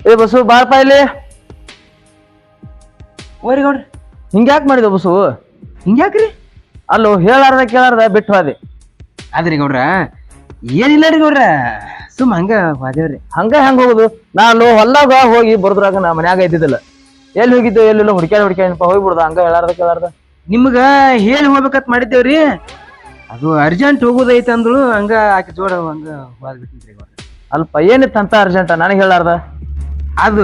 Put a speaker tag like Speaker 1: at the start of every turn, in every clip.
Speaker 1: ಏ ಬಸ್ಸು ಬಾಳಪ್ಪ ಇಲ್ಲಿ.
Speaker 2: ಓರಿ ಗೌಡ್ರಿ
Speaker 1: ಹಿಂಗ್ಯಾಕ್ ಮಾಡಿದ ಬಸ್ಸು?
Speaker 2: ಹಿಂಗ್ಯಾಕ್ರಿ?
Speaker 1: ಅಲ್ಲೋ ಹೇಳಾರ್ದ ಕೇಳಾರ್ದ ಬಿಟ್ಟು ಹೋದೆ.
Speaker 2: ಆದ್ರಿ ಗೌಡ್ರ ಏನಿಲ್ಲ ರೀ ಗೌಡ್ರ, ಸುಮ್ ಹಂಗ ಹೋದೇವ್ರಿ.
Speaker 1: ಹೆಂಗ್ ಹೋಗುದು? ನಾನು ಹೊಲ್ದಾಗ ಹೋಗಿ ಬರ್ದ್ರಾಗ ನಾ ಮನ್ಯಾಗ ಇದ್ದಿದ್ದಿಲ್ಲ. ಎಲ್ಲಿ ಹೋಗಿದ್ದು ಎಲ್ಲಿಲ್ಲ ಹುಡ್ಕ್ಯಾಡಪ್ಪ ಹೋಗ್ಬಿಡ್ದ ಹಂಗ ಹೇಳಾರ್ದ ಕೇಳಾರ್ದ.
Speaker 2: ನಿಮ್ಗ ಹೇಳಿ ಹೋಗ್ಬೇಕಂತ ಮಾಡಿದ್ದೇವ್ರಿ. ಅದು ಅರ್ಜೆಂಟ್ ಹೋಗೋದೈತೆ ಅಂದ್ರು ಹಂಗ ಆಕಿ ಜೋಡ ಹಂಗ ಹೋಗ್ಬಿಟ್ಟಿನ್ರಿ ಗೌಡ್ರ.
Speaker 1: ಅಲ್ಪ ಏನಿತ್ತು ಅಂತ ಅರ್ಜೆಂಟ ನನಗೆ ಹೇಳಾರ್ದ?
Speaker 2: ಅದು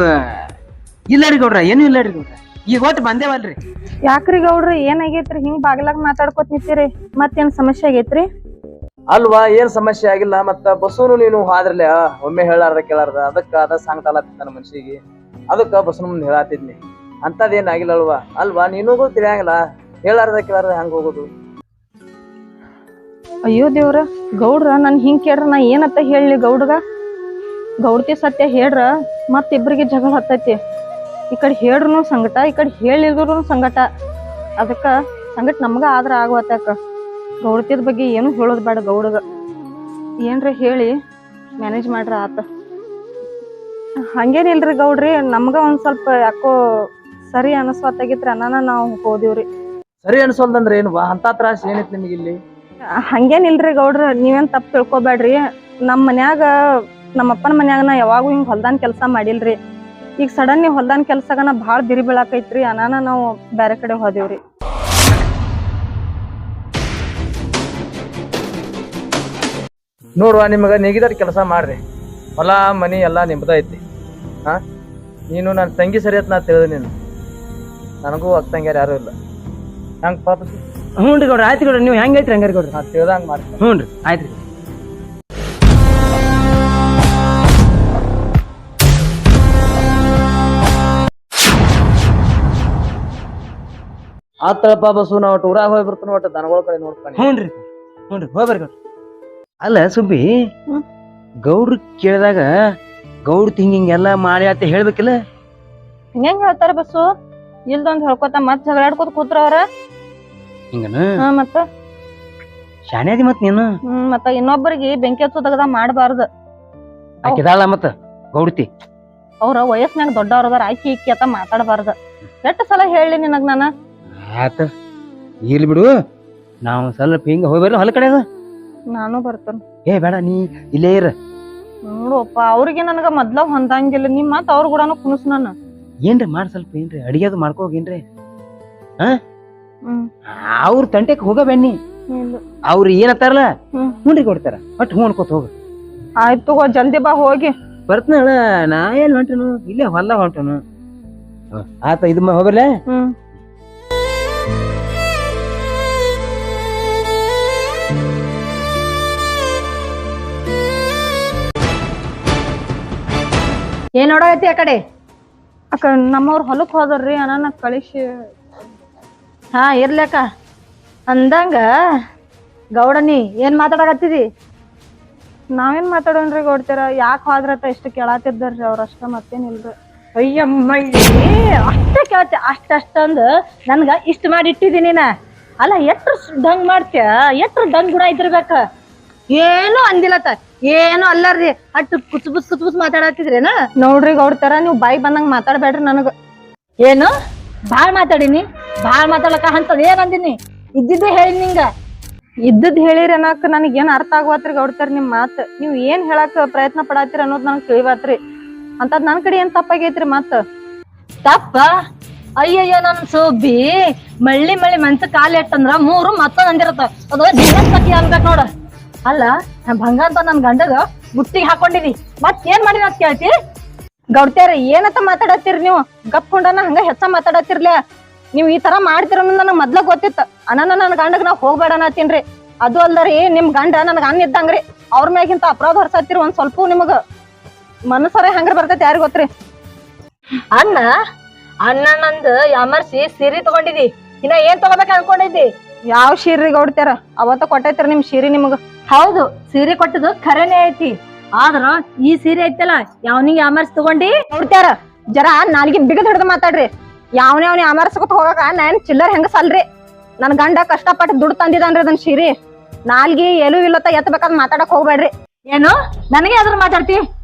Speaker 2: ಇಲ್ಲ ರೀ ಗೌಡ್ರ, ಏನು ಇಲ್ಲ ರೀ ಗೌಡ್ರ, ಈಗ ಹೊತ್ತು ಬಂದೇವಲ್ರಿ.
Speaker 3: ಯಾಕ್ರಿ ಗೌಡ್ರಿ ಏನಾಗೈತ್ರಿ ಹಿಂಗ್ ಬಾಗ್ಲಾಗ ಮಾತಾಡ್ಕೊತ ನಿಂತೀರಿ? ಮತ್ತೇನ್ ಸಮಸ್ಯೆ ಆಗೈತ್ರಿ?
Speaker 1: ಅಲ್ವಾ ಏನ್ ಸಮಸ್ಯೆ ಆಗಿಲ್ಲ. ಮತ್ತ ಬಸ್ಸುನು ನೀನು ಹಾದ್ರಲ್ಲ ಒಮ್ಮೆ ಹೇಳಾರ್ದ ಕೇಳಾರ್ದ ಅದಕ್ಕ ಅದ ಸಾಂಗ್ತಾಲತ್ತಿತ್ತ ನನ್ನ ಮನ್ಸಿಗೆ. ಅದಕ್ಕ ಬಸ್ಸು ಮುಂದೆ ಹೇಳಾತಿದ್ನಿ. ಅಂತದೇನ್ ಆಗಿಲ್ಲ ಅಲ್ವಾ ನೀನುಗೂ ತಿಳಿಯಂಗಿಲ್ಲ. ಹೇಳಾರ್ದ ಕೇಳಾರ್ದ ಹೆಂಗ್ ಹೋಗುದು?
Speaker 3: ಅಯ್ಯೋ ದೇವ್ರ, ಗೌಡ್ರ ನನ್ ಹಿಂಗ್ ಕೇಳ್ರ ನಾ ಏನತ್ತ ಹೇಳಿ ಗೌಡ್ಗ? ಗೌಡ್ತಿ ಸತ್ಯ ಹೇಳ್ರ ಮತ್ ಇಬ್ರಿಗೆ ಜಗಳ ಹತ್ತೈತಿ. ಈ ಕಡೆ ಹೇಳ್ರು ಸಂಗಟ, ಈ ಕಡೆ ಹೇಳಿದ್ರು ಸಂಗಟ. ಅದಕ್ಕ ಸಂಗಟ ನಮ್ಗ ಆದ್ರ ಆಗವತ್ತಾಕ. ಗೌಡ್ತಿದ ಬಗ್ಗೆ ಏನು ಹೇಳೋದ್ ಬೇಡ ಗೌಡಗ. ಏನ್ರ ಹೇಳಿ ಮ್ಯಾನೇಜ್ ಮಾಡ್ರ ಆತ. ಹಂಗೇನಿಲ್ರಿ ಗೌಡ್ರಿ, ನಮ್ಗ ಒಂದ್ ಸ್ವಲ್ಪ ಯಾಕೋ ಸರಿ ಅನಸ್ವತ್ತಾಗಿತ್ರಿ ಅನ್ನಾನ ನಾವು ಹೋದಿವ್ರಿ.
Speaker 1: ಸರಿ ಅನ್ಸೋಲ್ದಂದ್ರೆ ಏನು ಅಂತ ತ್ರಾಸ ಏನಿತ್ತು ನಿಮ್ಗೆ ಇಲ್ಲಿ?
Speaker 3: ಹಂಗೇನಿಲ್ರಿ ಗೌಡ್ರ, ನೀವೇನ್ ತಪ್ಪು ತಿಳ್ಕೊಬ್ಯಾಡ್ರಿ. ನಮ್ಮ ಮನ್ಯಾಗ ನಮ್ಮ ಅಪ್ಪನ ಮನ್ಯಾಗ ನಾ ಯಾವಾಗೂ ಹಿಂಗ್ ಹೊಲ್ದಾನ್ ಕೆಲ್ಸ ಮಾಡಿಲ್ರಿ. ಈಗ ಸಡನ್ ನೀವ್ ಹೊಲ್ದಾನ್ ಕೆಲ್ಸಾಗ ನಾ ಭಾಳ ಬಿರಿ ಬೀಳಾಕೈತ್ರಿ ಅನಾನ ನಾವು ಬ್ಯಾರೆ ಕಡೆ ಹೋದೇವ್ರಿ.
Speaker 1: ನೋಡುವ ನಿಮಗ ನೆಗಿದಾರ ಕೆಲಸ ಮಾಡ್ರಿ. ಹೊಲ ಮನಿ ಎಲ್ಲಾ ನಿಮ್ದ ಐತಿ. ನೀನು ನನ್ನ ತಂಗಿ ಸರಿ ಅಂತ ನಾ ತಿಳಿದ. ನೀನು ನನಗೂ ಅಕ್ಕಂಗ್ಯಾರ ಯಾರು ಇಲ್ಲ. ಹೆಂಗ್ ಪಾಪ?
Speaker 2: ಹ್ಞೂ ರೀ ಗೌಡ್ರ, ಆಯ್ತು ಗೌಡ್ರ, ನೀವು ಹೆಂಗೈತ್ರಿ ಹಂಗಾರಿ ಗೌಡ್ರ?
Speaker 1: ನಾ ತಿಳಿದಂಗ ಮಾಡ್ತೀನಿ.
Speaker 2: ಹ್ಞೂ ರೀ ಆಯ್ತು ರೀ.
Speaker 1: ಆತಳಪ್ಪ ಬಸ್ಸು, ನಾವು ಟೂರಾಗ ಹೋಗಿ ಬರ್ತಾನ ಒಟ್ಟು ದನಗಳ ಕಡೆ ನೋಡ್ತಾನೆ.
Speaker 2: ಹ್ಞೂ ರೀ ಹೋಗ್ಬರ್ರಿ ಗೌಡ್ರ. ಅಲ್ಲ ಸುಬ್ಬಿ, ಗೌಡ್ರ ಕೇಳಿದಾಗ ಗೌಡ್ರ ಹಿಂಗೆಲ್ಲ ಮಾಡಿ ಅಂತ ಹೇಳ್ಬೇಕಿಲ್ಲ?
Speaker 3: ಹೆಂಗ್ ಹೇಳ್ತಾರ ಬಸ್ಸು? ಇಲ್ದೊಂದ್ ಹೇಳ್ಕೊತ ಮತ್ ಜಗಳಾಡ್ಕೋತ ಕೂತ್ರ ಅವ್ರ.
Speaker 2: ಹಿಂಗನ
Speaker 3: ಮತ್ತ
Speaker 2: ಶಾಣ್ಯಾದಿ ಮತ್ ನೀನು.
Speaker 3: ಮತ್ತ ಇನ್ನೊಬ್ಬರಿಗೆ ಬೆಂಕಿ ಹಚ್ಚೋದಗದ ಮಾಡ್ಬಾರ್ದ.
Speaker 2: ಆಕಿದಾಳ ಮತ್ತ ಗೌಡ್ತಿ
Speaker 3: ಅವ್ರ ವಯಸ್ಸಿನಾಗ ದೊಡ್ಡವ್ರದಾರ, ಆಕಿ ಇಕ್ಕಿ ಅಂತ ಮಾತಾಡಬಾರ್ದ. ಎಷ್ಟು ಸಲ ಹೇಳಿ ನಿನಗ್ ನಾನ?
Speaker 2: ಆತ ಇರ್ಲಿ ಬಿಡು, ನಾವು ಸ್ವಲ್ಪ ಹಿಂಗ ಹೋಗ್ಬರ್ರಿ ಹೊಲ ಕಡೆ.
Speaker 3: ನಾನು ಬರ್ತೇನೆ.
Speaker 2: ಏ ಬೇಡ, ನೀ ಇಲ್ಲೇ ಇರ.
Speaker 3: ನೋಡಪ್ಪ, ಅವ್ರಿಗೆ ನನಗ ಮೊದ್ಲ ಹೊಂದಂಗಿಲ್ಲ. ನಿಮ್ ಮತ್ ಅವ್ರ ಕೂಡನು ಕುಣಸ್ ನಾನು.
Speaker 2: ಏನ್ರಿ ಮಾಡಿ ಸ್ವಲ್ಪ ಏನ್ರಿ ಅಡಿಗೆ ಅದು ಮಾಡ್ಕೋಗೇನ್ರಿ? ಅವ್ರ ತಂಟೆಕ್ ಹೋಗಬೇಡ್ನಿ. ಅವ್ರ ಏನತ್ತಾರಲ್ಲ ಹುಂಡ್ರಿ ಕೊಡ್ತಾರ, ಒಟ್ಟು ಹೂ ಅನ್ಕೋತ ಹೋಗ.
Speaker 3: ಆಯ್ತು ಜಲ್ದಿ ಬಾ ಹೋಗಿ.
Speaker 2: ಬರ್ತನಳ, ನಾ ಎಲ್ಲಿ ಹೊಂಟನು? ಇಲ್ಲೇ ಹೊಲ್ದಾಗ ಹೊಂಟನು. ಆತ ಇದು ಹೋಗ್ಬರ್ಲ.
Speaker 4: ಏನ್ ನೋಡಾಕತ್ತಿ ಆ ಕಡೆ?
Speaker 3: ಅಕ್ಕ ನಮ್ಮವ್ರ ಹೊಲಕ್ ಹೋದ್ರಿ ಅನ್ನ ಕಳಿಸಿ.
Speaker 4: ಹಾ ಇರ್ಲಕ್ಕ. ಅಂದಂಗ ಗೌಡನಿ ಏನ್ ಮಾತಾಡಕತ್ತಿದಿ?
Speaker 3: ನಾವೇನ್ ಮಾತಾಡೋನ್ರಿ ಗೌಡ್ತಾರ? ಯಾಕೆ ಹೋದ್ರತ ಇಷ್ಟು ಕೇಳಾತಿದ್ದಾರ್ರಿ ಅವ್ರ ಅಷ್ಟ, ಮತ್ತೇನಿಲ್ರಿ.
Speaker 4: ಅಯ್ಯಮ್ಮಯ್ಯ, ಅಷ್ಟ ಕೇಳ್ತಿ? ಅಷ್ಟಂದು ನನ್ಗ ಇಷ್ಟ ಮಾಡಿ ಇಟ್ಟಿದೀನಿ ನಾ. ಅಲ್ಲ ಎಟ್ರ ದಂಗ್ ಮಾಡ್ತೀಯ, ಎಟ್ರ ದಂಗ್ ಗುಣ ಇದ್ದಿರ್ಬೇಕ. ಏನು ಅಂದಿಲ್ಲತ್ತ, ಏನು ಅಲ್ಲಾರ್ರಿ, ಅಟ್ಟು ಕುಚುಬುಸ್ ಮಾತಾಡತ್ತಿದ್ರೇನ?
Speaker 3: ನೋಡ್ರಿ ಗೌಡ್ತಾರ, ನೀವು ಬಾಯಿ ಬಂದಂಗ ಮಾತಾಡ್ಬೇಡ್ರಿ ನನಗ.
Speaker 4: ಏನು ಬಾಳ್ ಮಾತಾಡಿನಿ? ಬಾಳ್ ಮಾತಾಡಕ ಅಂತದ್ ಏನ್ ಅಂದಿನಿ? ಇದ್ದಿದ್ದೆ ಹೇಳಿ ನಿಂಗ.
Speaker 3: ಇದ್ದದ್ ಹೇಳಿರಿ ಅನ್ನಕ್ ನನಗ್ ಏನ್ ಅರ್ಥ ಆಗವತ್ರಿ ಗೌಡ್ತಾರ ನಿಮ್ ಮಾತ್. ನೀವ್ ಏನ್ ಹೇಳಕ್ ಪ್ರಯತ್ನ ಪಡಾತಿರ ಅನ್ನೋದ್ ನನಗ್ ತಿಳಿವಾತ್ರಿ. ಅಂತದ್ ನನ್ ಕಡೆ ಏನ್ ತಪ್ಪಾಗೈತ್ರಿ ಮತ್?
Speaker 4: ತಪ್ಪ? ಅಯ್ಯಯ್ಯೋ ನನ್ ಸೋಬಿ, ಮಳ್ಳಿ ಮನ್ಸ ಕಾಲ್ ಎಟ್ಟಂದ್ರ ಮೂರು ಮತ್ತೊಂದ್ ಅಂದಿರತ್ತ. ಅದು ಜೀವನಕ್ಕೆ ಅನ್ಬೇಕ್ ನೋಡ. ಅಲ್ಲ ಭಂಗಂತ ನನ್ ಗಂಡಗ ಬುಟ್ಟಿಗೆ ಹಾಕೊಂಡಿದಿ, ಮತ್ ಏನ್ ಮಾಡಿ ಅಂತ ಕೇಳ್ತಿ?
Speaker 3: ಗೌಡ್ತಾರ ಏನತ್ತ ಮಾತಾಡತ್ತೀರಿ ನೀವು? ಗಪ್ಕೊಂಡನ ಹಂಗ ಹೆಚ್ಚ ಮಾತಾಡತ್ತಿರ್ಲ. ನೀವ್ ಈ ತರ ಮಾಡ್ತಿರ ನನಗ್ ಮೊದ್ಲ ಗೊತ್ತಿತ್ತ. ಅನ್ನ ನನ್ ಗಂಡಗ್ ನಾವ್ ಹೋಗ್ಬೇಡ ಅನ್ನತ್ತೀನ್ರಿ. ಅದು ಅಲ್ದರಿ ನಿಮ್ ಗಂಡ ನನ್ಗ ಅನ್ನ ಇದ್ದಂಗ್ರಿ. ಅವ್ರ ಮ್ಯಾಗಿಂತ ಅಪರಾಧ ಹೊರ್ಸತ್ತಿರಿ ಒಂದ್ ಸ್ವಲ್ಪ ನಿಮಗ ಮನಸ್ಸರ ಹೆಂಗ್ರ ಬರ್ತೈತಿ ಯಾರಿಗ್ ಗೊತ್ತ್ರಿ?
Speaker 4: ಅಣ್ಣ ನಂದು ಯಾಮರ್ಸಿ ಸೀರೆ ತಗೊಂಡಿದಿ, ಇನ್ನ ಏನ್ ತಗೋಬೇಕ ಅನ್ಕೊಂಡಿದ್ದಿ?
Speaker 3: ಯಾವ ಶೀರಿ ಗೌಡ್ತಾರ? ಅವತ್ತ ಕೊಟ್ಟೈತ್ರಿ ನಿಮ್ ಶೀರಿ ನಿಮಗ.
Speaker 4: ಹೌದು, ಸೀರೆ ಕೊಟ್ಟದು ಖರೇನೆ ಐತಿ. ಆದ್ರ ಈ ಸೀರೆ ಐತಲ್ಲ, ಯಾವನಿಗೆ ಯಾಮರ್ಸಿ ತಗೊಂಡಿ?
Speaker 3: ಗೌಡ್ತಾರ ಜರ ನಾಲ್ಗಿ ಬಿಗದ್ ಹಿಡ್ದು ಮಾತಾಡ್ರಿ. ಯಾವನೇ ಯಾಮರ್ಸಕತ್ ಹೋಗಕ ನಾನ್ ಚಿಲ್ಲರ್ ಹೆಂಗಸಲ್ರಿ. ನನ್ ಗಂಡ ಕಷ್ಟಪಟ್ಟು ದುಡ್ಡು ತಂದಿದಾನ್ರಿ ಅದನ್ ಶೀರಿ. ನಾಲ್ಗಿ ಎಲ್ಲೂ ಇಲ್ಲತ್ತ ಎತ್ತಬೇಕಾದ್ ಮಾತಾಡಕ್ ಹೋಗ್ಬೇಡ್ರಿ.
Speaker 4: ಏನು ನನಗೆ ಅದ್ರ ಮಾತಾಡ್ತಿ?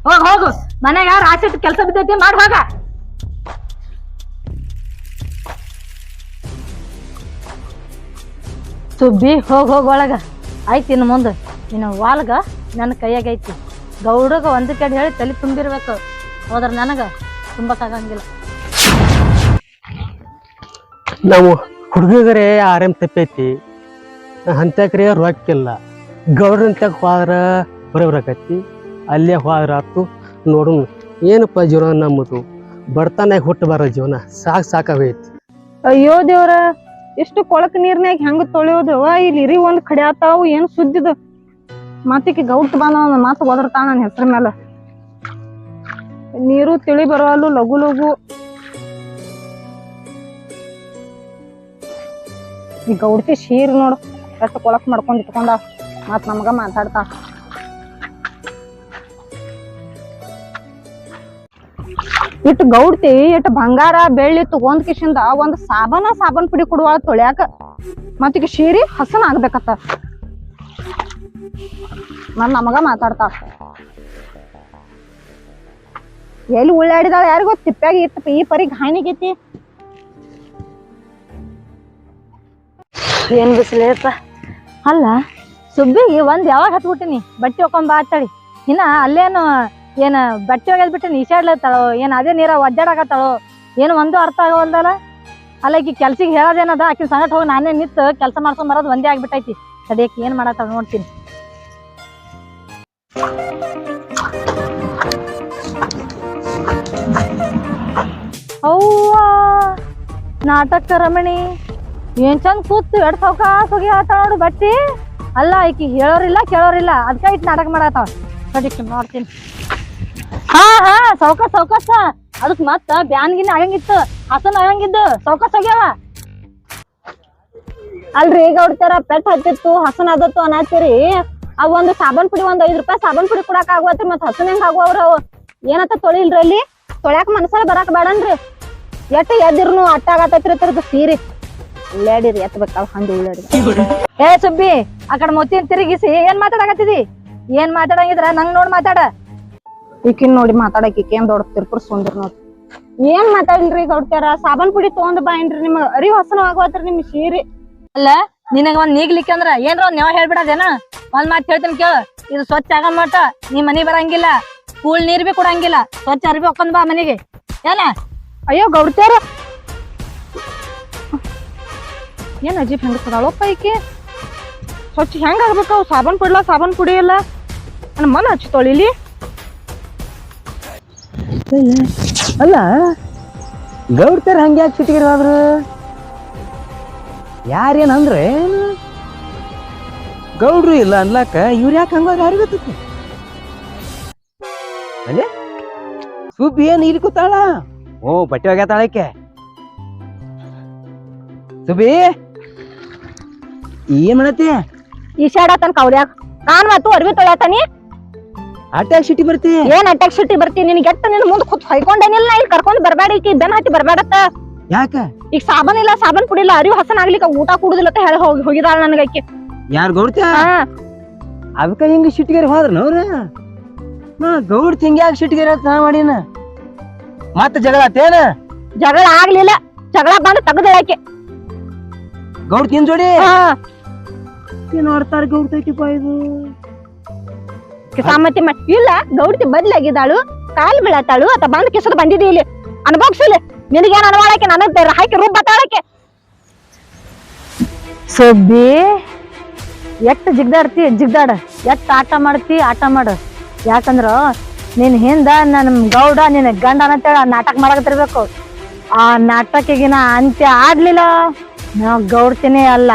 Speaker 4: ಹೋಗು ಮನ್ಯಾಗ ರಾಸಿಟ್ಟು ಕೆಲಸ ಬಿದ್ದೈತಿ ಮಾಡುವಾಗ. ಸುಬ್ಬಿ ಹೋಗ್ ಒಳಗ ಆಯ್ತು. ಇನ್ನು ಮುಂದೆ ಇನ್ನು ವಾಲ್ಗ ನನ್ನ ಕೈಯಾಗ ಐತಿ. ಗೌಡಗ ಒಂದು ಕಡೆ ಹೇಳಿ ತಲೆ ತುಂಬಿರ್ಬೇಕು, ಹೋದ್ರ ನನಗ ತುಂಬಕ್ಕಾಗಂಗಿಲ್ಲ.
Speaker 5: ನಾವು ಹುಡುಗರೇ ಆರಾಮ್ ತಪ್ಪೈತಿ, ಅಂತ್ಯಕ್ರೆ ರೊಕ್ಕಿಲ್ಲ. ಗೌಡ್ರಂತ್ಯಾಗ ಹೋದ್ರ ಬರೋಬ್ರಾಕೈತಿ, ಅಲ್ಲೇ ಹೋದ್ರ ಆತು. ನೋಡು ಏನಪ್ಪ ಜೀವನ ನಮ್ಮದು, ಬಡತನಾಗ ಹುಟ್ಟಬಾರ ಜೀವನ, ಸಾಕಾಗೈತಿ.
Speaker 3: ಅಯ್ಯೋ ದೇವ್ರ, ಎಷ್ಟು ಕೊಳಕ್ ನೀರ್ನಾಗ ಹೆಂಗ ತೊಳೆಯೋದು? ಇಲ್ಲಿ ಇರಿ ಒಂದ್ ಕಡೆ ಆತಾವು, ಏನ್ ಸುದ್ದಿದು ಮಾತಿಗೆ ಗೌಟ್ ಬಂದ ಮಾತು ಒದರ್ತಾನ ನನ್ನ ಹೆಸರ ಮೇಲೆ. ನೀರು ತಿಳಿ ಬರೋಲ್ಲ ಲಘು ಲಘು. ಈ ಗೌಡ್ತಿ ಶೀರ್ ನೋಡು ಎಷ್ಟು ಕೊಳಕ್ ಮಾಡ್ಕೊಂಡ್ ಇಟ್ಕೊಂಡ, ಮತ್ ನಮಗ ಮಾತಾಡ್ತಾ. ಇಟ್ಟು ಗೌಡ್ತಿ ಇಟ್ಟು ಬಂಗಾರ ಬೆಳ್ಳಿ ತಗೊಂಡ್ ಕಿಶಿಂದ ಒಂದ್ ಸಾಬನ್ ಪುಡಿ ಕೊಡುವ ತೊಳ್ಯಾಕ, ಮತ್ತೀಗ ಶೀರಿ ಹಸನ ಆಗ್ಬೇಕತ್ತ. ಮತ್ ನಮಗ ಮಾತಾಡ್ತಾ. ಎಲ್ಲಿ ಉಳ್ಳಾಡಿದಾಳ ಯಾರಿಗೋ, ತಿಪ್ಪ್ಯಾಗ ಇತ್ತು ಈ ಪರಿ ಘಾನಿಗೈತಿ.
Speaker 4: ಏನ್ ಬಿಸಿಲೇಪ್ಪ. ಅಲ್ಲ ಸುಬ್ಬಿಗೆ ಒಂದ್ ಯಾವಾಗ ಹತ್ಬಿಟ್ಟಿನಿ ಬಟ್ಟೆ ಹೊಕೊಂಡ್ ಬಾತಾಳಿ. ಇನ್ನ ಅಲ್ಲೇನು ಏನ ಬಟ್ಟೆ ಒಗೆದ್ ಬಿಟ್ಟು ಈಸಾಡ್ಲತ್ತಾಳೋ ಏನ್ ಅದೇ ನೀರ ಒದ್ದಾಡಕತ್ತಾಳೋ ಏನು ಒಂದು ಅರ್ಥ ಆಗವಲ್ದಲ್ಲ. ಅಲ್ಲ ಈಗ ಕೆಲ್ಸಿಗೆ ಹೇಳೋದೇನದ, ಆಕಿನ ಸಂಗಟ ಹೋಗಿ ನಾನೇ ನಿಂತು ಕೆಲಸ ಮಾಡ್ಕೊಂಡ್ ಬರೋದು ಒಂದೇ ಆಗ್ಬಿಟ್ಟೈತಿ. ಸದ್ಯಕ್ಕೆ ಏನ್ ಮಾಡತ್ತಾಳ ನೋಡ್ತೀನಿ. ಅವ್ವ ನಾಟಕ ರಮಣಿ ಏನ್ ಚಂದ ಕೂತು ಎಡ್ ಸೌಕಾಸ್ ಹೋಗಿ ಹೇಳ್ತಾಳ ನೋಡು ಬಟ್ಟಿ. ಅಲ್ಲ ಈಕಿ ಹೇಳೋರಿಲ್ಲ ಕೇಳೋರಿಲ್ಲ, ಅದಕ್ಕ ಇಟ್ ನಾಟಕ ಮಾಡತ್ತಾಳ. ಸದ್ಯಕ್ಕೆ ನೋಡ್ತೀನಿ. ಹಾ ಸೌಕಾಸ ಅದಕ್ ಮತ್ತ ಬ್ಯಾನ್ಗಿನ ಆಗಂಗಿತ್ತು, ಹಸನ್ ಆಗಂಗಿದ್ದು ಸೌಕಾಸ್ ಹೋಗ್ಯಾವ.
Speaker 3: ಅಲ್ರಿ ಈಗ ಹೊಡ್ತಾರ ಪೆಟ್ ಹತ್ತಿತ್ತು ಹಸನ್ ಆದತ್ತು ಅನ್ನತ್ತೀರಿ. ಅವ್ ಒಂದು ಸಾಬನ್ ಪುಡಿ ಒಂದ್ 5 ರೂಪಾಯಿ ಸಾಬನ್ ಪುಡಿ ಕೊಡಾಕ ಆಗುವತ್ರಿ, ಮತ್ ಹಸನ್ ಹೆಂಗ್ ಆಗುವವ್ರ? ಏನತ್ತ ತೊಳಿಲ್ರಿ ಅಲ್ಲಿ? ತೊಳ್ಯಾಕ ಮನಸ್ಸಲ್ಲ ಬರಾಕ್ ಬೇಡನ್ರಿ. ಎಟ್ಟ ಎದ್ದಿರ್ನು ಅಟ್ಟ ಆಗತೈತ್ರಿ ತರದ್ ಸೀರೆ. ಉಳ್ಳಾಡಿರಿ ಎತ್ತಬೇಕ ಹಂಗ ಉಳ್ಳಾಡಿ.
Speaker 4: ಏ ಸುಬ್ಬಿ ಆ ಕಡೆ ಮೊತ್ತಿನ ತಿರುಗಿಸಿ ಏನ್ ಮಾತಾಡಕತ್ತಿದಿ? ಏನ್ ಮಾತಾಡಂಗಿದ್ರ ನಂಗ್ ನೋಡ್ ಮಾತಾಡ.
Speaker 3: ಈಕಿನ್ ನೋಡಿ ಮಾತಾಡಕ್ ಈಕೇನ್ ದೊಡ್ಡ ತಿರ್ಪುರ್ ಸುಂದ್ರ ನೋಡ್. ಏನ್ ಮಾತಾಡಿಲ್ರಿ ಗೌಡ್ತಾರ? ಸಾಬನ್ ಪುಡಿ ತಗೊಂಡ್ ಬಾ ಏನ್ರಿ, ನಿಮ್ಗ ಅರಿ ಹಸನ ಆಗುವತ್ರಿ ನಿಮ್ ಸೀರೆ.
Speaker 4: ಅಲ್ಲ ನಿನಗ ಒಂದ್ ನೀಗ್ಲಿಕ್ಕೆ ಅಂದ್ರ ಏನ್ರ ಒಂದ್ ನ್ಯಾವ ಹೇಳ್ಬಿಡದೇನ? ಒಂದ್ ಮಾತ್ ಹೇಳ್ತೀನಿ ಕೇಳ, ಇದು ಸ್ವಚ್ಛ ಆಗ ಮಟ ನೀ ಮನಿ ಬರಂಗಿಲ್ಲ, ಕೂಳ್ ನೀರ್ ಬಿ ಕೊಡಂಗಿಲ್ಲ, ಸ್ವಚ್ಛ ಅರ್ಬಿ ಹೊಕ್ಕೊಂಡ್ ಬಾ ಮನಿಗೆ. ಏನ?
Speaker 3: ಅಯ್ಯೋ ಗೌಡ್ತಾರ ಏನ್ ಅಜೀಬ್ ಹೆಂಗಸದಾಳಪ್ಪ ಈಕಿ. ಸ್ವಚ್ಛ ಹೆಂಗ ಆಗ್ಬೇಕ? ಅವ್ ಸಾಬನ್ ಪುಡಿ ಇಲ್ಲ ನನ್ನ ಮನ ಹಚ್ಚಿ ತೊಳಿಲಿ.
Speaker 2: ಅಲ್ಲ ಗೌಡ್ತಾರ ಹಂಗ್ಯಾಕ್ ಸಿಟಿಗಿರೋದ್ರು? ಯಾರೇನಂದ್ರೆ ಗೌಡ್ರು ಇಲ್ಲ ಅನ್ಲಾಕ ಇವ್ರ ಯಾಕೆ ಹಂಗೋದ್ರ ಯಾರಿಗ ಗೊತ್ತೈತಿ? ಅಲ್ಲೇ ಸುಬ್ಬಿ ಏನ್ ಇಲ್ಲಿ ಕೂತಾಳ? ಓ ಬಟ್ಟೆ ಒಗ್ಯಾತಾಳಕ್ಕೆ. ಸುಬ್ಬಿ ಏನ್ ಮಾಡತ್ತಿ?
Speaker 3: ಈಶಾಡತನ್ ಕೌಡ್ಯಾಕ ನಾನ್ ಮತ್ತು ಅರ್ವಿ ತೊಳ್ಯಾತಾನಿ.
Speaker 2: ಅಟ್ಯಾಕ್ ಸಿಟಿ ಬರ್ತಿ?
Speaker 3: ಏನ್ ಅಟ್ಯಾಕ್ ಸಿಟಿ ಬರ್ತಿ? ನಿನ್ಗೆ ಎಟ್ಟ ನಿನ್ ಮುಂದ್ ಕೂತ್ ಹೊಯ್ಕೊಂಡೇನಿಲ್ಲ, ಇಲ್ಲಿ ಕರ್ಕೊಂಡ್ ಬರ್ಬೇಡ, ಈಕಿ ಬೆನ್ ಹತ್ತಿ ಬರ್ಬೇಡತ್ತ.
Speaker 2: ಯಾಕ? ಈಗ
Speaker 3: ಸಾಬನ್ ಇಲ್ಲ, ಸಾಬನ್ ಪುಡಿ ಇಲ್ಲ, ಅರಿವು ಹಸನ್ ಆಗ್ಲಿಕ್ಕ ಊಟ ಕುಡುದಿಲ್ಲ ಅಂತ ಹೇಳಿ ಹೋಗಿದಾಳ ನನಗ ಆಕಿ.
Speaker 2: ಯಾರು ಗೌಡ್ತ? ಅದಕ್ಕ ಹಿಂಗ ಸಿಟ್ಟಿಗೆರಿ ಹೋದ್ರ ಅವ್ರ? ನಾ ಗೌಡ್ತಿ ಹಿಂಗ್ಯಾಕ ಸಿಟ್ಟಿಗೆರಿ ನಾ ಮಾಡಿನ? ಮತ್ತ ಜಗಳ ಆತೇನ?
Speaker 3: ಜಗಳ ಆಗ್ಲಿಲ್ಲ, ಜಗಳ ಬಂದ್ ತಗದಳಾಕಿ
Speaker 2: ಗೌಡ್ ತಿನ್ ಜೋಡಿ. ಏನ್ ಆಡ್ತಾರ ಗೌಡ್ತೈತಿಪ್ಪ ಇದು?
Speaker 3: ಸಾಮತಿ ಇಲ್ಲ, ಗೌಡ್ತಿ ಬದ್ಲಾಗಿದ್ದಾಳು, ಕಾಲ್ ಬೀಳತ್ತಾಳು ಅತ್ತ ಬಂದ್ ಕಿಸದ್ ಬಂದಿದಿ ಇಲ್ಲಿ ಅನ್ಭೋಗ್ಸಿಲ್ಲ. ನಿನಗೇನ್ ಅನ್ವಾಳಕ್ಕೆ ನನಗ್ ಹಾಕಿ ರುಬ್ಬತ್ತಾಳಕ್ಕೆ.
Speaker 4: ಸುಬ್ಬಿ ಎಷ್ಟ್ ಜಿಗ್ದಾಡ, ಎಷ್ಟ್ ಆಟ ಮಾಡ್ತಿ ಆಟ ಮಾಡು. ಯಾಕಂದ್ರ ನಿನ್ ಹಿಂದ ನನ್ ಗೌಡ ನಿನ್ ಗಂಡ ಅಂತೇಳಿ ನಾಟಕ ಮಾಡಕತ್ತಿರ್ಬೇಕು. ಆ ನಾಟಕಿಗಿನ ಅಂತ್ಯ ಆಡ್ಲಿಲ್ಲ ನಾವ್ ಗೌಡ್ತೀನಿ ಅಲ್ಲ.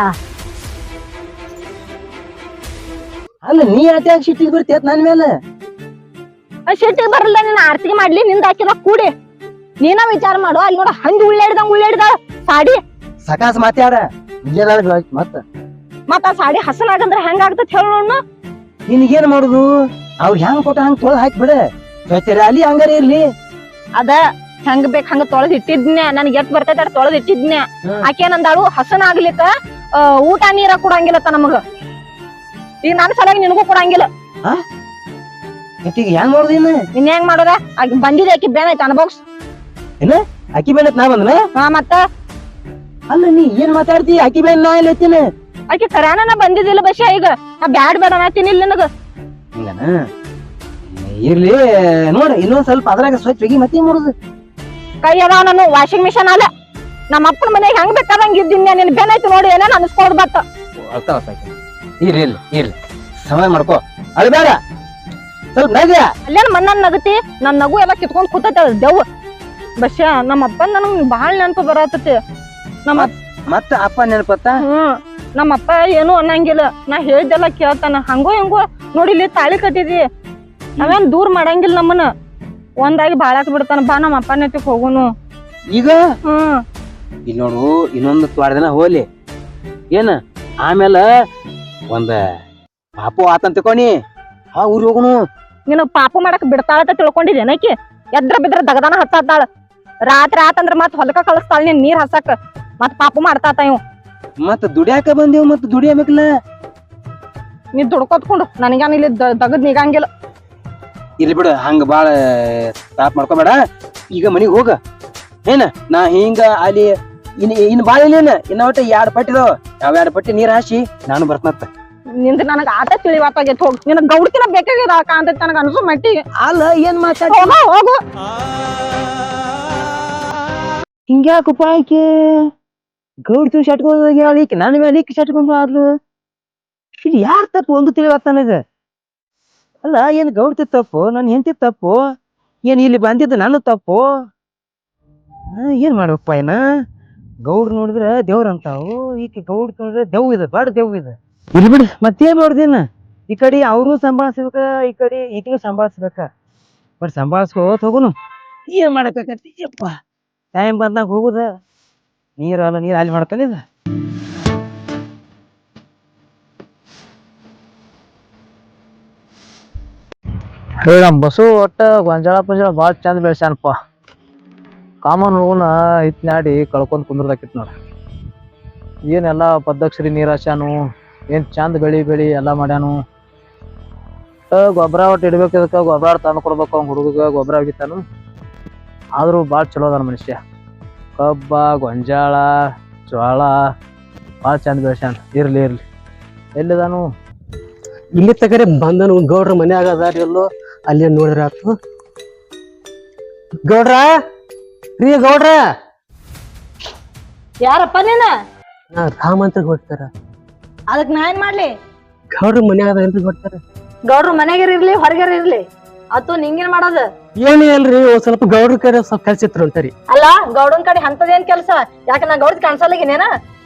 Speaker 2: ಅಲ್ಲ ನೀ ಅಟ್ಯಾಕ್ ಸಿಟ್ಟಿಗೆ ಬರ್ತಿ ನನ್ ಮೇಲೆ?
Speaker 3: ಸಿಟ್ಟಿಗೆ ಬರಲ್ಲ, ನಿನ್ನ ಆರ್ತಿಗೆ ಮಾಡ್ಲಿ, ನಿಂದ ಹಾಕಿದ ಕೂಡಿ ನೀನ ವಿಚಾರ ಮಾಡು. ಅಲ್ಲಿ ನೋಡ ಹಂದಿ ಉಳ್ಳಾಡಿದಾಳ ಸಾಡಿ.
Speaker 2: ಸಕಾಸ್ ಮಾತಾಡ
Speaker 3: ಮತ್ತ ಆ ಸಾಡಿ ಹಸನಾಗಂದ್ರ ಹೆಂಗ ಆಗ್ತತ್ ಹೇಳ ನೋಡ್ನು.
Speaker 2: ನಿನಗೇನ್ ಮಾಡುದು? ಅವ್ರ ಹೆಂಗ್ ಕೊಟ್ಟ ಹಂಗ ತೊಳೆದ್ ಹಾಕಿ ಬಿಡ, ಅಲ್ಲಿ ಹಂಗಾರ ಇರ್ಲಿ.
Speaker 3: ಅದ ಹೆಂಗ್ ಬೇಕ್ ಹಂಗ ತೊಳೆದ್ ಇಟ್ಟಿದ್ನ್ಯಾ, ನನ್ಗೆ ಎಟ್ ಬರ್ತೈತೆ ಅಟ್ ತೊಳೆದ್ ಇಟ್ಟಿದ್ನ್ಯಾ. ಆಕೇನಂದಾಳು ಹಸನ ಆಗ್ಲಿಕ್ಕ ಊಟ ನೀರ ಕೊಡಂಗಿಲ್ಲತ್ತ ನಮಗ. ಈಗ ನನ್ನ ಸಲುವಾಗಿ ನಿನಗೂ ಕೊಡಂಗಿಲ್ಲ.
Speaker 2: ಈಗ ಹೆಂಗ್ ಮಾಡುದು ಇನ್ನ
Speaker 3: ಇನ್ ಹೆಂಗ್ ಮಾಡೋದ ಆಕಿ ಬಂದಿದೆ ಆಕಿ ಬೇನ್ ಐತೆ ಅನ್ಬೋಕ್ಸ್
Speaker 2: ಏನ ಅಕ್ಕಿ ಬೇನ್ ನಾ ಬಂದನ
Speaker 3: ಹಾ ಮತ್ತ
Speaker 2: ಅಲ್ಲ ನೀ ಏನ್ ಮಾತಾಡ್ತಿ ಅಕ್ಕಿ ಬೇನ್ ನಾ ಎಲ್ಲ ಎತ್ತಿನ
Speaker 3: ಆಕಿ ಕರ್ಯಾನ ಬಂದಿದ್ದಿಲ್ಲ ಬಸ್ಯ ಈಗ ನಾ ಬ್ಯಾಡ್ ಬೇಡ ಅನ್ನತೀನಿ ಇಲ್ಲ ನನಗ
Speaker 2: ಹಿಂಗನ ಇರ್ಲಿ ನೋಡ ಇನ್ನೊಂದ್ ಸ್ವಲ್ಪ ಅದ್ರಾಗ ಸ್ವಚ್ಛ ಹೋಗಿ ಮತ್ತೆ ಮಾಡುದು
Speaker 3: ಕೈ ಅದಾವ ನಾನು ವಾಷಿಂಗ್ ಮಿಷನ್ ಅಲ್ಲ ನಮ್ಮ ಅಪ್ಪನ ಮನೆಗೆ ಹೆಂಗ್ ಬೇಕಾದಂಗ ಇದ್ದೀನಿ ನಿನ್ ಬೆನ್ ಐತಿ ನೋಡಿ ಏನೇನ್ ಅನ್ಸ್ಕೊಳ್ ಬತ್ತ
Speaker 2: ಇರ್ಲಿ ಇರ್ಲಿ ಸಮಯ ಮಾಡ್ಕೋ ಅದು ಬೇಡ ಸ್ವಲ್ಪ ನಗ
Speaker 3: ಅಲ್ಲೇನ್ ಮಣ್ಣನ್ ನಗತಿ ನನ್ ನಗು ಎಲ್ಲ ಕಿತ್ಕೊಂಡ್ ಕೂತೈತೆ ದೆವ್ವ ಬಸ್ಯ ನಮ್ಮ ಅಪ್ಪನ್ ನನಗ್ ಬಾಳ ನೆನಪು ಬರತೈತಿ
Speaker 2: ಮತ್ತ ಅಪ್ಪ ನೆನಪತ್ತ
Speaker 3: ನಮ್ಮ ಅಪ್ಪ ಏನು ಅನ್ನಂಗಿಲ್ಲ ನಾ ಹೇಳ್ದೆಲ್ಲ ಕೇಳ್ತಾನ ಹಂಗೋ ಹೆಂಗೋ ನೋಡಿ ಇಲ್ಲಿ ತಾಳಿ ಕಟ್ಟಿದಿ ನಾವೇನ್ ದೂರ ಮಾಡಂಗಿಲ್ಲ ನಮ್ಮನ್ನ ಒಂದಾಗಿ ಬಾಳಾಕ್ ಬಿಡ್ತಾನ ಬಾ ನಮ್ಮ ಅಪ್ಪ ನೆತ್ತಿಗೆ ಹೋಗುನು
Speaker 2: ಈಗ ಇಲ್ಲಿ ನೋಡು ಇನ್ನೊಂದು ತ್ವಾರ ದಿನ ಹೋಲಿ ಏನ ಆಮೇಲೆ ಒಂದ ಪಾಪು ಆತಂತ ತಿಳ್ಕೊನಿ ಆ ಊರಿಗೆ ಹೋಗುನು
Speaker 3: ನೀನು ಪಾಪ ಮಾಡಕ್ ಬಿಡ್ತಾಳ ತಿಳ್ಕೊಂಡಿದ್ದೇನ ಆಕಿ ಎದ್ರ ಬಿದ್ರ ದಗದಾನ ಹತ್ತಾಳ ರಾತ್ರಿ ಆತಂದ್ರ ಮತ್ ಹೊಲಕ ಕಳಿಸ್ತಾಳ ನೀನ್ ನೀರ್ ಹಸಕ್ ಮತ್ ಪಾಪ ಮಾಡ್ತಾತ ಇವ್
Speaker 2: ಮತ್ತ ದುಡಿಯಾಕ ಬಂದೇವ್ ಮತ್ತ ದುಡಿಯಬೇಕಲ್ಲ
Speaker 3: ನೀ ದುಡ್ಕೊತ್ಕೊಂಡು ನನಗೇನ್ ಇಲ್ಲಿ ದಗದ್ ನಿಗಂಗಿಲ್ಲ
Speaker 2: ಇಲ್ಲಿ ಬಿಡು ಹಂಗ ಬಾಳ ತಾಪ್ ಮಾಡ್ಕೊಬೇಡ ಈಗ ಮನಿಗ್ ಹೋಗ ಏನ ನಾ ಹಿಂಗ ಅಲ್ಲಿ ಇನ್ ಬಾಳ ಇಲ್ಲೇನ ಇನ್ನ ಒಟ್ಟ 2 ಪಟ್ಟಿ ಇದಾವ ಯಾವ 2 ಪಟ್ಟಿ ನೀರ್ ಹಾಸಿ ನಾನು ಬರ್ತನತ್ತ
Speaker 3: ನಿಂದ ನನಗ ಆಟ ತಿಳಿವಾತಾಗೈತಿ ಹೋಗ್ ನಿನಗ್ ಗೌಡ್ಕಿನ ಬೇಕಾಗಿದ ಕಾಂತೈತಿ ನನಗ ಅನ್ಸು ಮಟ್ಟಿಗೆ
Speaker 2: ಅಲ್ಲ ಏನ್ ಮಾತಾಡ
Speaker 3: ಹೋಗು
Speaker 2: ಹಿಂಗ್ಯಾಕ ಉಪಾಯಕ್ಕೆ ಗೌಡ್ತಿ ಶಟ್ಕೊಂಡ್ ಹೇಳಿಕ್ ನನ್ನ ಮೇಲೆ ಶಟ್ಕೊಂಡ್ ಆದ್ಲು ಇದು ಯಾರ ತಪ್ಪು ಒಂದು ತಿಳಿವತ್ತ ನನಗ ಅಲ್ಲ ಏನ್ ಗೌಡ್ತಿ ತಪ್ಪು ನನ್ ಹೆಂಡತಿ ತಪ್ಪು ಏನ್ ಇಲ್ಲಿ ಬಂದಿದ್ದು ನಾನು ತಪ್ಪು ಏನ್ ಮಾಡ್ಬೇಕಪ್ಪ ಏನ ಗೌಡ್ರು ನೋಡಿದ್ರೆ ದೇವ್ರ ಅಂತಾವು ಈಕೆ ಗೌಡ್ ನೋಡಿದ್ರೆ ದೆವ್ ಇದೆ ಬಾಡ ದೆವ್ ಇದೆ ಇಲ್ಲಿ ಬಿಡಿ ಮತ್ತೇನ್ ನೋಡ್ದಿನ ಈ ಕಡೆ ಅವ್ರು ಸಂಭಾಳಿಸ್ಬೇಕ ಈ ಕಡೆ ಈಗಿನ ಸಂಭಾಳಿಸ್ಬೇಕ ಬಟ್ ಸಂಭಾಳಿಸ್ಕೋತ ಹೋಗುನು ಏನ್ ಮಾಡಕತ್ತಪ್ಪ ಟೈಮ್ ಬಂದಾಗ ಹೋಗುದ ನೀರು ಅಲ್ಲಿ ಮಾಡ್ಕೊಂಡಿದ
Speaker 1: ನಮ್ ಬಸ್ಸು ಒಟ್ಟ ಗೊಂಜಾಳ ಪಂಜಾಳ ಬಾಳ ಚಂದ ಬೆಳ್ಸ್ಯಾನಪ್ಪ ಕಾಮನ್ ಹೂನ ಇತ್ನಾಡಿ ಕಳ್ಕೊಂಡ್ ಕುಂದ್ರದಾಕಿತ್ ನೋಡ ಏನೆಲ್ಲಾ ಪದ್ದಕ್ಷರಿ ನೀರ್ ಹಾಸ್ಯಾನು ಏನ್ ಚಂದ ಬೆಳಿ ಎಲ್ಲಾ ಮಾಡ್ಯಾನು ಗೊಬ್ಬರ ಒಟ್ಟು ಇಡ್ಬೇಕು ಇದಕ್ಕ ಗೊಬ್ಬರ ತಂದು ಕೊಡ್ಬೇಕು ಅವ್ನ ಹುಡುಗ ಗೊಬ್ಬರ ಒಗಿತಾನು ಆದ್ರೂ ಬಾಳ ಚಲೋ ಅದಾನ ಮನುಷ್ಯ ಕಬ್ಬ ಗೊಂಜಾಳ ಜೋಳ ಬಾಳ ಚಂದ ಬೆಳ್ಸ್ಯಾನ ಇರ್ಲಿ ಎಲ್ಲಿದಾನು
Speaker 5: ಇಲ್ಲಿ ತಗರೆ ಬಂದನು ಗೌಡ್ರ ಮನ್ಯಾಗ ಅದಾರ ಎಲ್ಲೋ ಅಲ್ಲಿ ನೋಡಿದ್ರ ಆತು ಗೌಡ್ರ ಗೌಡ್ರ
Speaker 4: ಯಾರಪ್ಪ ನೀನ
Speaker 5: ನಾ ರಾಮಂತ್ರ ಕೊಡ್ತಾರ
Speaker 4: ಅದಕ್ ನಾ ಏನ್ ಮಾಡ್ಲಿ
Speaker 5: ಗೌಡ್ರ ಮನ್ಯಾಗ ಅದ ಕೊಡ್ತಾರ
Speaker 4: ಗೌಡ್ರು ಮನೆಗಾರ ಇರ್ಲಿ ಹೊರಗಾರ ಇರ್ಲಿ ಅತ್ತು ನಿಂಗೇನ್ ಮಾಡೋದು
Speaker 5: ಏನೇ ಅಲ್ರಿ ಒಂದ್ ಸ್ವಲ್ಪ ಗೌಡ್ರ ಕಡೆ ಸ್ವಲ್ಪ ಕೆಲ್ಸ ಇತ್ತು ಅಂತಾರಿ
Speaker 4: ಅಲ್ಲ ಗೌಡನ್ ಕಡೆ ಅಂತದೇನ್ ಕೆಲ್ಸ ಯಾಕ ನಾ ಗೌಡ್ ಕಾಣಿಸಲ್ಲೇನೇನ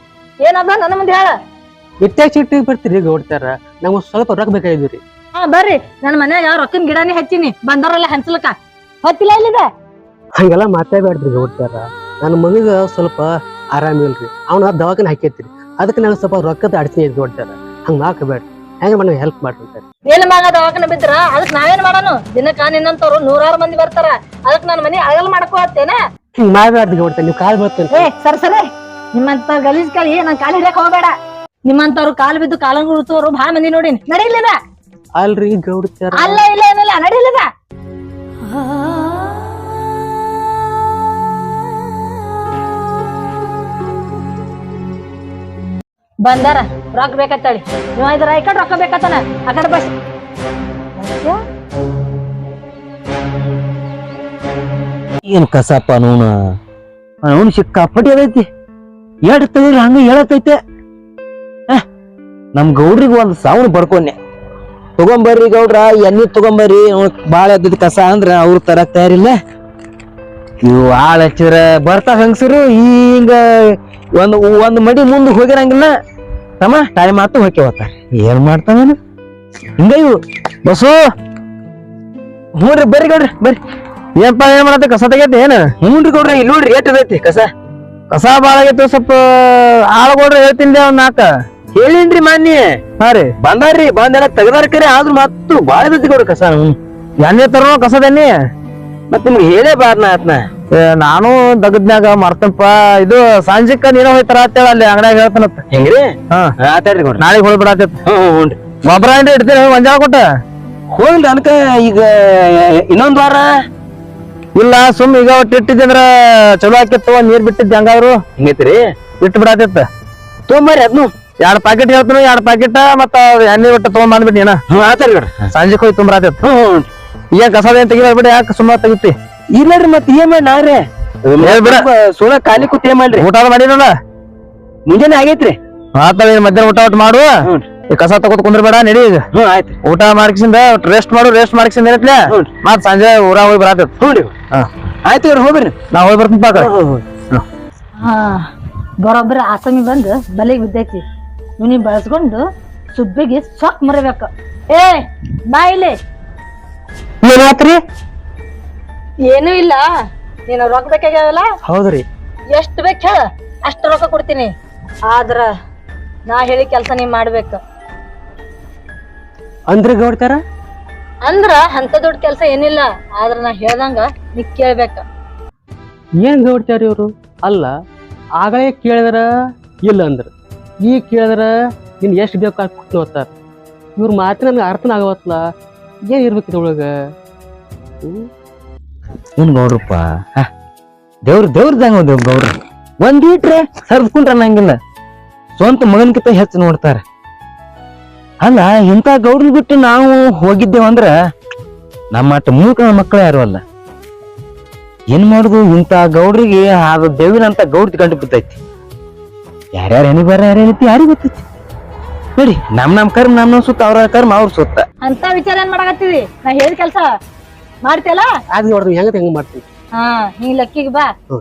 Speaker 4: ಏನದ ನನ್ನ ಮುಂದೆ ಹೇಳ
Speaker 5: ಇಟ್ಟಾಗ ಚಿಟ್ಟಿಗೆ ಬರ್ತೀರಿ ಗೌಡ್ತಾರ ನಮ್ಗೆ ಸ್ವಲ್ಪ ರೊಕ್ಕ ಬೇಕಾಗಿದ್ರಿ
Speaker 4: ಹಾ ಬರ್ರಿ ನನ್ ಮನ್ಯಾಗ ರೊಕ್ಕನ್ ಗಿಡನೇ ಹಚ್ಚಿನಿ ಬಂದವರೆಲ್ಲ ಹಂಚಲಕ್ಕ ಹೊತ್ತಿಲ್ಲ ಇಲ್ಲಿದೆ
Speaker 5: ಹಂಗೆಲ್ಲ ಮಾತಾಡ್ಬೇಡ್ರಿ ಗೌಡ್ತಾರ ನನ್ನ ಮಗಗ ಸ್ವಲ್ಪ ಆರಾಮಿಲ್ರಿ ಅವ್ನ ದವಾಖಾನೆ ಹಾಕೈತ್ರಿ ಅದಕ್ಕೆ ನಂಗೆ ಸ್ವಲ್ಪ ರೊಕ್ಕದ ಅಡಚಣೆ ಐತಿ ಗೌಡ್ತಾರ ಹಂಗ ಹಾಕಬೇಡ್ರಿ ಹೆಂಗ ನನಗೆ ಹೆಲ್ಪ್ ಮಾಡ್ತಾರೆ
Speaker 4: ನಿನ್ನ ಮಗ ದವಾಖಾನೆ ಬಿದ್ರ ಅದಕ್ ನಾವೇನ್ ಮಾಡೋನು ದಿನಕ್ಕ ನಿನ್ನಂತವ್ರು 100 ಮಂದಿ ಬರ್ತಾರ ಅದಕ್ ನನ್ ಮನಿ ಅಗಲ್ ಮಾಡ್ಕೋತೇನ
Speaker 5: ಹಿಂಗ್ ಮಾಡ್ಬೇಡ್ರಿ ಗೌಡ್ತಾರ ನೀವು ಕಾಲ್ ಬರ್ತೇನೆ
Speaker 4: ಸರಿ ನಿಮ್ಮಂತ ಗಲೀಜ್ ಕಾಲಿ ನನ್ ಕಾಲ್ ಹಿಡಿಯಕ್ ಹೋಗ್ಬೇಡ ನಿಮ್ಮಂತವ್ರು ಕಾಲ್ ಬಿದ್ದು ಕಾಲಂಗ್ ಉಳ್ತವ್ರು ಭಾಳ ಮಂದಿ ನೋಡಿನಿ ನಡೀಲಿದ
Speaker 5: ಅಲ್ರಿ ಗೌಡ್ತಾರ
Speaker 4: ಅಲ್ಲ ಇಲ್ಲ ಏನಿಲ್ಲ ನಡೀಲಿದ ಬಂದಾರ ರೊಕ್ಕ ಬೇಕತ್ತಳಿ ನೀವ್ ಇದ್ರ ಈ ಕಡೆ ರೊಕ್ಕ ಬೇಕತ್ತನ ಆ ಕಡೆ ಬಸ್
Speaker 2: ಏನ್ ಕಸಪ್ಪ ಅವನು ಸಿಕ್ಕಾಪಟ್ಟಿ ಅದೈತಿ ಎಡ್ತೈರಿ ಹಂಗ ಹೇಳತೈತೆ ನಮ್ ಗೌಡ್ರಿಗೆ ಒಂದ್ ಸಾವನ್ ಬಡ್ಕೊಂಡೆ ತಗೊಂಬರ್ರಿ ಗೌಡ್ರ ಎಣ್ಣೆ ತಗೊಂಬರ್ರಿ ಬಾಳ ಎದ್ದದ ಕಸ ಅಂದ್ರ ಅವ್ರು ತರಕ್ ತಯಾರಿಲ್ಲ ಇವು ಆಳ್ ಹಚ್ಚಿದ್ರ ಬರ್ತಾವ ಹೆಂಗಸರು ಹಿಂಗ ಒಂದ್ ಮಡಿ ಮುಂದ್ ಹೋಗಿರಂಗಿಲ್ಲ ತಮ್ಮ ಟೈಮ್ ಆತು ಹೋಗಿ ಹೋಗ್ತಾರ ಏನ್ ಮಾಡ್ತಾವೇನು ಹಿಂಗ ಇವು ಬಸ್ಸು ಹ್ಞೂನ್ರಿ ಬರ್ರಿ ಗೌಡ್ರಿ ಬರ್ರಿ ಏನಪ್ಪ ಏನ್ ಮಾಡತ್ತೆ ಕಸ ತೆಗೈತಿ ಏನ ಹ್ಞೂನ್ರಿ ಗೌಡ್ರಿ ಇಲ್ಲಿ ನೋಡ್ರಿ ಏಟ್ ಅದೈತಿ ಕಸ ಬಾಳ ಆಗೈತಿ ಸ್ವಲ್ಪ ಆಳ್ಗೌಡ್ರಿ ಹೇಳ್ತೀನಿ ಒಂದ್ 4 ಹೇಳಿನ್ರಿ ಮಾನ್ಯ ಹಾ ರೀ ಬಂದಾರ್ರಿ ಬಂದೆಲ್ಲ ತೆಗದಾರ ಕರೆ ಆದ್ರೂ ಮತ್ತು ಬಾಳ ಇದೈತಿ ಗೌಡ್ರಿ ಕಸ ಎಣ್ಣೆ ತರೋ ಕಸದನ್ನಿ ಮತ್ ನಿಮ್ಗೆ ಹೇಳೇ ಬಾರ್ನ ಆತ್ನ ನಾನು ದಗದ್ನ್ಯಾಗ ಮರ್ತನಪ್ಪ ಇದು ಸಂಜಿಕ ನೀನ ಹೋಯ್ತಾರ ಅಂತೇಳಿ ಅಲ್ಲಿ ಅಂಗಡ್ಯಾಗ ಹೇಳ್ತಾನತ್ತ ಹೆಂಗ್ರಿ ಹಾ ಆತಾಡ್ರಿ ಗೌಡ್ರಿ ನಾಳೆಗೆ ಹೋಗ್ಬಿಡತ್ತ ಹ್ಞೂನ್ರಿ ಗೊಬ್ಬರ ಏನ್ರಿ ಇಡ್ತೀನಿ ಗೊಂಜಾಳ ಕೊಟ್ಟ ಹೋಗ್ಲಿ ಅನ್ಕ ಈಗ ಇನ್ನೊಂದ್ ವಾರ ಇಲ್ಲ ಸುಮ್ ಈಗ ಒಟ್ಟು ಇಟ್ಟಿದ್ದೆ ಅಂದ್ರ ಚಲೋ ಆಕಿತ್ತು ನೀರ್ ಬಿಟ್ಟಿದ್ದೆ ಹಂಗಾದ್ರು ಹಿಂಗೈತ್ರಿ ಇಟ್ಟು ಬಿಡಾತಿತ್ತ ತೊಗೊಂಬರ್ರಿ ಅದ್ನು 2 ಪ್ಯಾಕೆಟ್ ಹೇಳ್ತೀನಿ 2 ಪ್ಯಾಕೆಟ್ ಮತ್ತ ಎಣ್ಣೆ ಒಟ್ಟು ತೊಗೊಂಬಂದ್ಬಿಟ್ಟಿ ಏನ ಆತಾರಿ ಸಂಜೆಗೆ ಹೋಗಿ ತುಂಬರಾತಿತ್ತು ಏನ್ ಕಸದ ಏನ್ ತೆಗಿಬೇಡಿ ಯಾಕೆ ಸುಮ್ಮನೆ ತೆಗಿತಿ ಇಲ್ಲರಿ ಮತ್ ಏನ್ ಮಾಡಿ ನಾವ್ರೆ ಹೇಳ್ಬಿಡ ಸುಳ ಖಾಲಿ ಕೂತ್ ಏನ್ ಮಾಡ್ರಿ ಊಟ ಮಾಡಿರಲ್ಲ ಮುಂಜಾನೆ ಆಗೈತ್ರಿ ಆತ ಮಧ್ಯಾಹ್ನ ಊಟ ಮಾಡು ಈ ಕಸ ತಗೋತ್ ಕುಂದ್ರಬೇಡ ನಡಿ ಈಗ ಆಯ್ತು ಊಟ ಮಾಡ್ಕಿಸಿಂದ ರೆಸ್ಟ್ ಮಾಡು ರೆಸ್ಟ್ ಮಾಡ್ಕಿಸಿಂದ ಏನತ್ಲೆ ಮತ್ ಸಂಜೆ ಊರಾಗ ಹೋಗಿ ಬರತ್ತ ಆಯ್ತು ಇವ್ರು ಹೋಗ್ರಿ ನಾ ಹೋಗಿ ಬರ್ತೀನಿ ಪಾಕ
Speaker 4: ಹಾ ಬರೋಬ್ಬರ ಆಸಮಿ ಬಂದು ಬಲೆಗೆ ಬಿದ್ದೈತಿ ಇವನಿಗೆ ಬಳಸ್ಕೊಂಡು ಸುಬ್ಬಿಗೆ ಸೊಕ್ ಮರಿಬೇಕ ಏ ಬಾ ಇಲ್ಲಿ
Speaker 2: ಏನಾತ್ರಿ
Speaker 4: ಏನೂ ಇಲ್ಲ ನೀನು ರೊಕ್ಕ ಬೇಕಾಗ್ಯಾವಲ್ಲ
Speaker 5: ಹೌದ್ರಿ
Speaker 4: ಎಷ್ಟು ಬೇಕು ಹೇಳ ಅಷ್ಟು ರೊಕ್ಕ ಕೊಡ್ತೀನಿ ಆದ್ರ ನಾ ಹೇಳಿ ಕೆಲಸ ನೀ ಮಾಡ್ಬೇಕ
Speaker 5: ಅಂದ್ರಿ ಗೌಡ್ತಾರ
Speaker 4: ಅಂದ್ರ ಅಂತ ದೊಡ್ಡ ಕೆಲಸ ಏನಿಲ್ಲ ಆದ್ರ ನಾ ಹೇಳ್ದಂಗ ನೀ ಕೇಳ್ಬೇಕ
Speaker 5: ಏನ್ ಗೌಡ್ತಾರ ಇವ್ರು ಅಲ್ಲ ಆಗಲೇ ಕೇಳಿದ್ರ ಇಲ್ಲ ಅಂದ್ರ ಈಗ ಕೇಳಿದ್ರ ನಿನ್ ಎಷ್ಟ್ ಬೇಕು ಕೊಟ್ಟು ಹೋಗ್ತಾರ ಇವ್ರ ಮಾತ್ರ ನನ್ಗೆ ಅರ್ಥನ ಆಗವತ್ಲ ಏನ್ ಇರ್ಬೇಕು ಇದ್ರೊಳಗ
Speaker 2: ಏನ್ ಗೌಡ್ರಪ್ಪ ದೇವ್ರದಂಗ ಗೌಡ್ರ ಒಂದೀಟ್ರೆ ಸರ್ದ್ಕೊಂಡ್ರ ಅನ್ನಂಗಿಲ್ಲ ಸ್ವಂತ ಮಗನ್ಕಿಂತ ಹೆಚ್ಚು ನೋಡ್ತಾರ ಅಲ್ಲ ಇಂಥ ಗೌಡ್ರ ಬಿಟ್ಟು ನಾವು ಹೋಗಿದ್ದೇವಂದ್ರ ನಮ್ಮ ಅಟ್ಟ ಮೂಕ ಮಕ್ಕಳು ಯಾರು ಅಲ್ಲ ಏನ್ ಮಾಡುದು ಇಂಥ ಗೌಡ್ರಿಗೆ ಅದು ದೇವಿನಂತ ಗೌಡ್ತಿ ಕಂಡು ಬಿದ್ದೈತಿ ಯಾರ್ಯಾರ ಹೆಣಿಗೆ ಬೇರೆ ಯಾರ ಏನೈತಿ ಯಾರಿಗೆ ಗೊತ್ತೈತಿ ನೋಡಿ ನಮ್ ಕರ್ಮ ನಮ್ ಸುತ್ತ ಅವ್ರ ಕರ್ಮ ಅವ್ರ ಸುತ್ತ
Speaker 4: ಅಂತ ವಿಚಾರ ಏನ್ ಮಾಡಕತ್ತೀವಿ ನಾ ಹೇಳಿದ ಕೆಲಸ ಮಾಡ್ತಿಯಲ್ಲ
Speaker 5: ಆಗ ನೋಡ್ರಿ ಹೆಂಗ ಮಾಡ್ತೀವಿ
Speaker 4: ಹಾ ನೀ ಲಕ್ಕಿಗೆ ಬಾ
Speaker 5: ಹ್ಞೂ